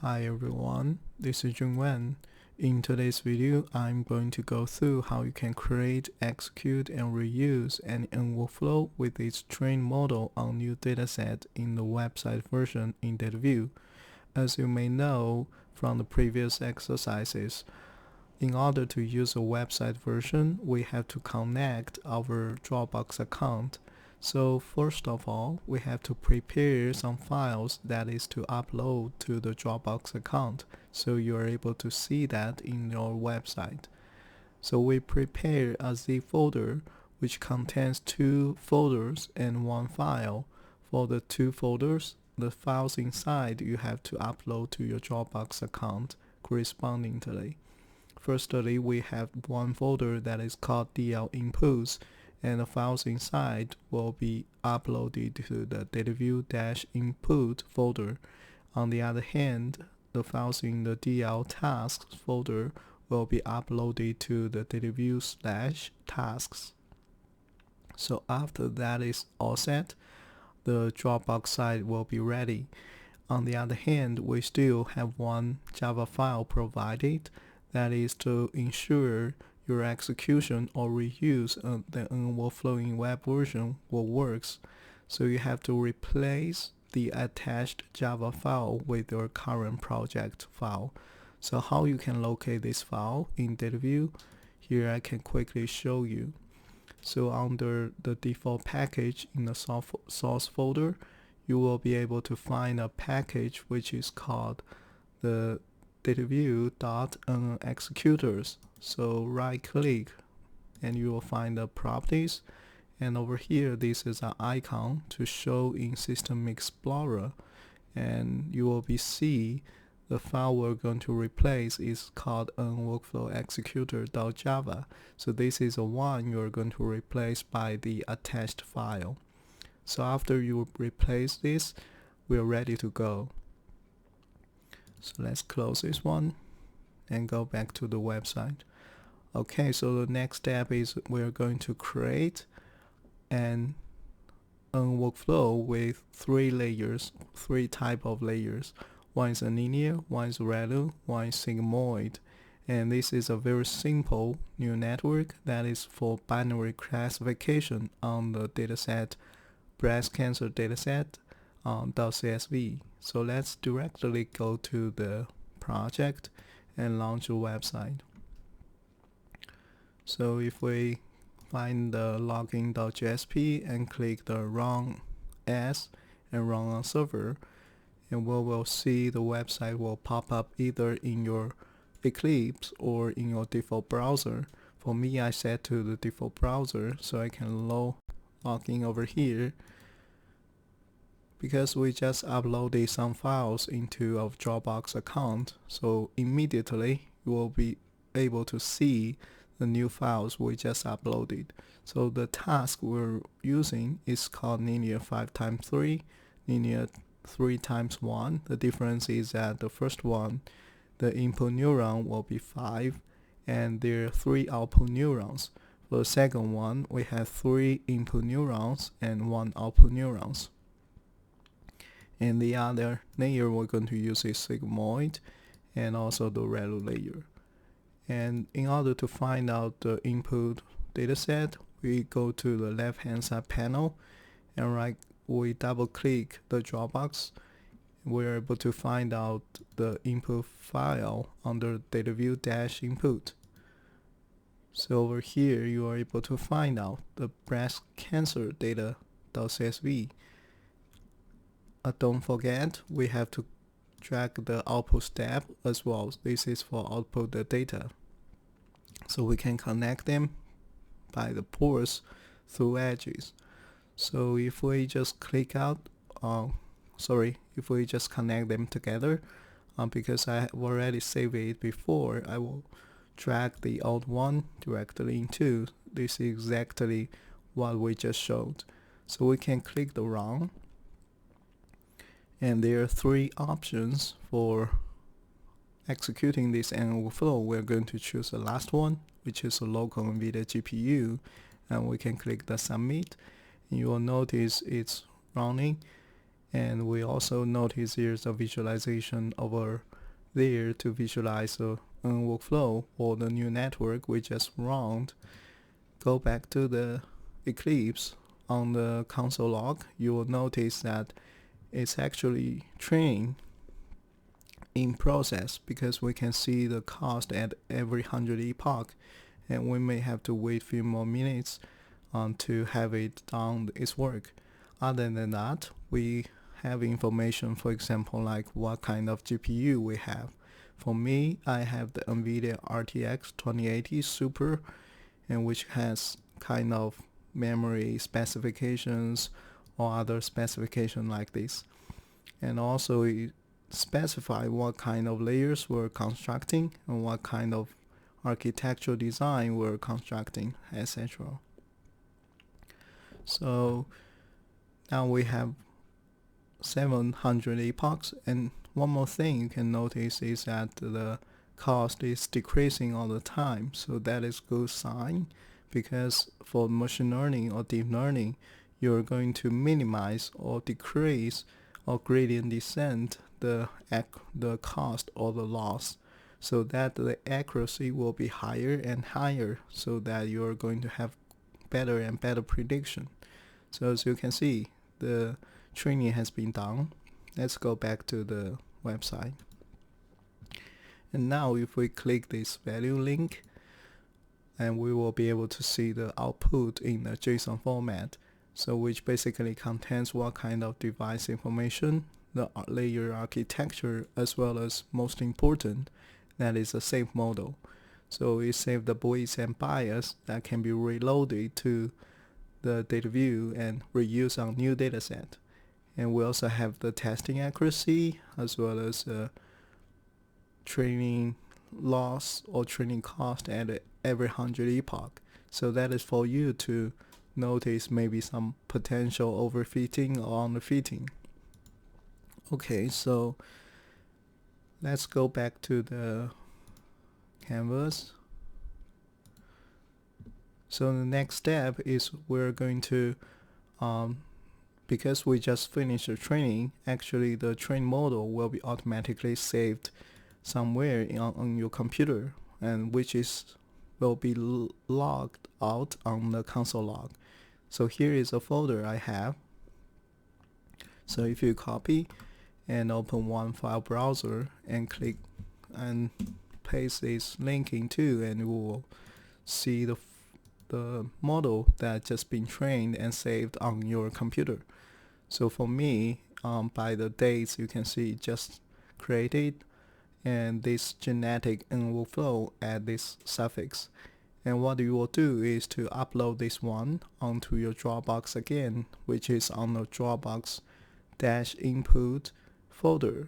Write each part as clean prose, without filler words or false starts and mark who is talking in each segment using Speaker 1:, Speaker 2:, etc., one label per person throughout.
Speaker 1: Hi everyone, this is Junwen. In today's video, I'm going to go through how you can create, execute, and reuse an NNWorkflow with its trained model on new dataset in the website version in DATAVIEW. As you may know from the previous exercises, in order to use a website version, we have to connect our Dropbox account. So first of all, we have to prepare some files that is to upload to the Dropbox account, so you are able to see that in your website. So we prepare a zip folder which contains two folders and one file. For the two folders, the files inside you have to upload to your Dropbox account correspondingly. Firstly, we have one folder that is called DL inputs, and the files inside will be uploaded to the DATAVIEW-input folder. On the other hand, the files in the DL tasks folder will be uploaded to the DATAVIEW/tasks. So after that is all set, the Dropbox site will be ready. On the other hand, we still have one Java file provided that is to ensure your execution or reuse the NNWorkflow in web version will works. So you have to replace the attached Java file with your current project file. So how you can locate this file in DATAVIEW? Here I can quickly show you. So under the default package in the source folder, you will be able to find a package which is called the DATAVIEW.NNExecutors. So right click and you will find the properties, and over here this is an icon to show in System Explorer, and you will be see the file we're going to replace is called NNWorkflowExecutor.java. So this is the one you're going to replace by the attached file. So after you replace this, we're ready to go. So let's close this one and go back to the website. Okay, so the next step is we're going to create an NNWorkflow with three type of layers. One is a linear, one is relu, one is sigmoid. And this is a very simple neural network that is for binary classification on the dataset, breast cancer dataset .csv. So let's directly go to the project and launch a website. So if we find the login.jsp and click the run as and run on server, and we will see the website will pop up either in your Eclipse or in your default browser. For me, I set to the default browser so I can log in over here. Because we just uploaded some files into our Dropbox account, so immediately you will be able to see the new files we just uploaded. So the task we're using is called linear 5x3, linear 3x1. The difference is that the first one, the input neuron will be 5, and there are 3 output neurons. For the second one, we have 3 input neurons and 1 output neurons. And the other layer we're going to use is sigmoid and also the relu layer. And in order to find out the input dataset, we go to the left hand side panel, and we double click the Dropbox. We're able to find out the input file under DATAVIEW-input. So over here you are able to find out the breast cancer data.csv. Don't forget, we have to drag the output step as well. This is for output the data. So we can connect them by the ports through edges. So if we just click out, if we just connect them together, because I have already saved it before, I will drag the old one directly into. This is exactly what we just showed. So we can click the run. And there are 3 options for executing this NNWorkflow. We're going to choose the last one, which is a local NVIDIA GPU, and we can click the submit. And you will notice it's running, And we also notice here's a visualization over there to visualize the workflow or the new network we just run. Go back to the Eclipse. On the console log, you will notice that it's actually training in process, because we can see the cost at every 100 epoch, and we may have to wait a few more minutes to have it done its work. Other than that, we have information, for example, like what kind of GPU we have. For me, I have the NVIDIA RTX 2080 Super, and which has kind of memory specifications or other specification like this. And also it specify what kind of layers we're constructing and what kind of architectural design we're constructing, etc. So now we have 700 epochs, and one more thing you can notice is that the cost is decreasing all the time, so that is good sign, because for machine learning or deep learning, you're going to minimize or decrease or gradient descent the cost or the loss, so that the accuracy will be higher and higher, so that you're going to have better and better prediction. So as you can see, the training has been done. Let's go back to the website. And now if we click this value link, and we will be able to see the output in the JSON format, so which basically contains what kind of device information, the layer architecture, as well as most important, that is a safe model. So it saves the voids and bias that can be reloaded to the DATAVIEW and reused on new dataset. And we also have the testing accuracy as well as training loss or training cost at every 100 epoch. So that is for you to notice maybe some potential overfitting or underfitting. Okay, so let's go back to the canvas. So the next step is we're going to, because we just finished the training, actually the train model will be automatically saved somewhere on your computer, and which will be logged out on the console log. So here is a folder I have. So if you copy and open one file browser and click and paste this link into, and you will see the model that just been trained and saved on your computer. So for me, by the dates you can see just created, and this genetic NNWorkflow add this suffix. And what you will do is to upload this one onto your Dropbox again, which is on the Dropbox -input folder.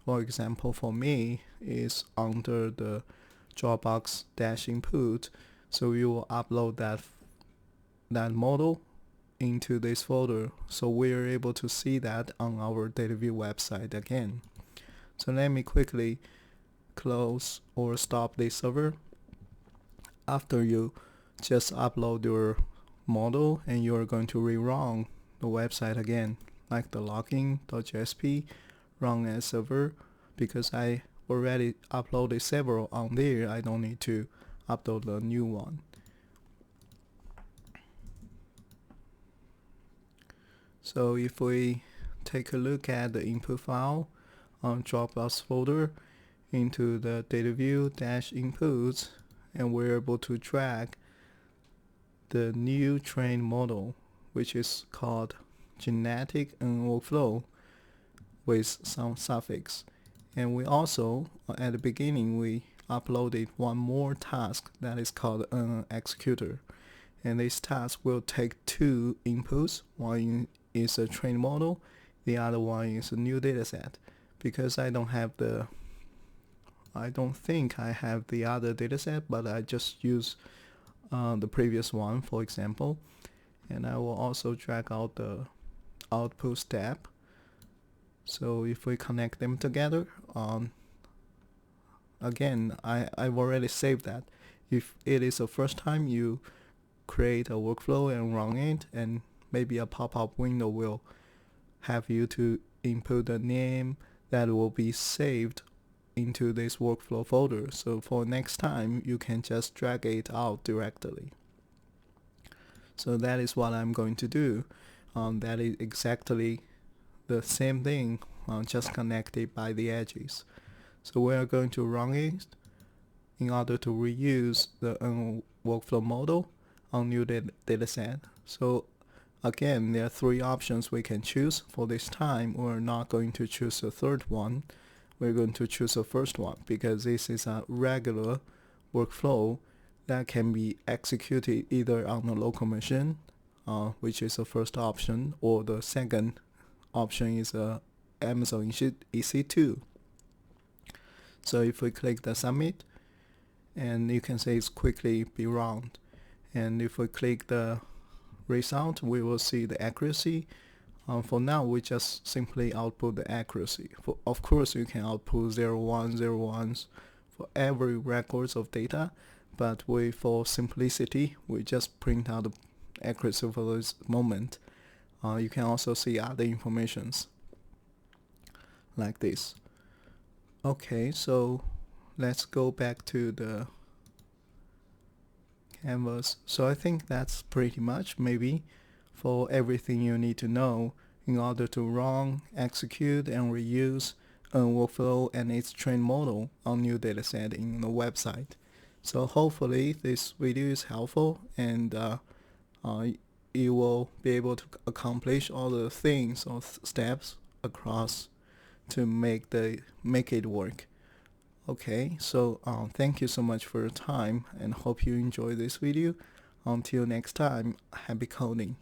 Speaker 1: For example, for me is under the Dropbox -input. So we will upload that model into this folder, so we are able to see that on our DATAVIEW website again. So let me quickly close or stop this server. After you just upload your model, and you're going to rerun the website again, like the login.jsp run as server, because I already uploaded several on there. I don't need to upload a new one. So if we take a look at the input file on Dropbox folder into the DATAVIEW -inputs, and we're able to drag the new trained model, which is called genetic NNWorkflow with some suffix. And we also, at the beginning, we uploaded one more task that is called an executor, and this task will take two inputs. One is a trained model, the other one is a new dataset. Because I don't think I have the other dataset, but I just use the previous one, for example. And I will also drag out the output step. So if we connect them together, again, I've already saved that. If it is the first time you create a workflow and run it, and maybe a pop-up window will have you to input the name that will be saved into this workflow folder. So for next time, you can just drag it out directly. So that is what I'm going to do. That is exactly the same thing, just connected by the edges. So we are going to run it in order to reuse the NNWorkflow model on new dataset. So again, there are three options we can choose. For this time, we're not going to choose the third one. We're going to choose the first one because this is a regular workflow that can be executed either on a local machine, which is the first option, or the second option is Amazon EC2. So if we click the submit, and you can see it's quickly be run. And if we click the result, we will see the accuracy. For now, we just simply output the accuracy. Of course, you can output 01, 01s for every records of data, but for simplicity, we just print out the accuracy for this moment. You can also see other informations like this. Okay, so let's go back to the canvas. So I think that's pretty much maybe for everything you need to know in order to run, execute, and reuse a workflow and its trained model on new dataset in the website. So hopefully this video is helpful, and you will be able to accomplish all the things or steps across to make it work. Okay, so thank you so much for your time, and hope you enjoy this video. Until next time, happy coding.